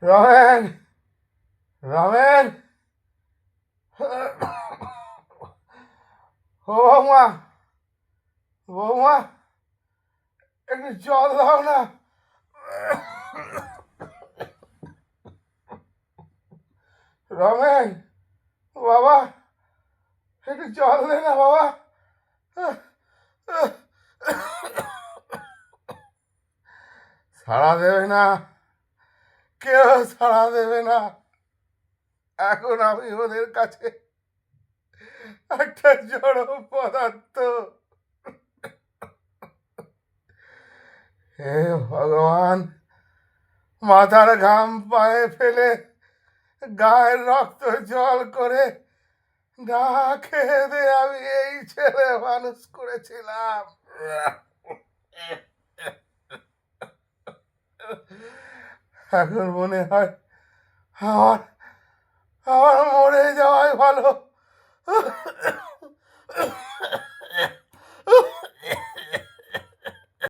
রমেন, রমেন, ও বৌমা, বৌমা, একটু জল দাও না। রমেন, বাবা, একটু জল দে না বাবা। সাড়া দেবে না, কেউ সাড়া দেবে না। এখন আমি ওদের কাছে একটা জড় পদার্থ। হে ভগবান, মাথার ঘাম পায়ে ফেলে গায়ের রক্ত জল করে না খেয়ে দে আমি এই ছেলে মানুষ করেছিলাম। এখন মনে হয় আমার আমার মরে যাওয়াই ভালো।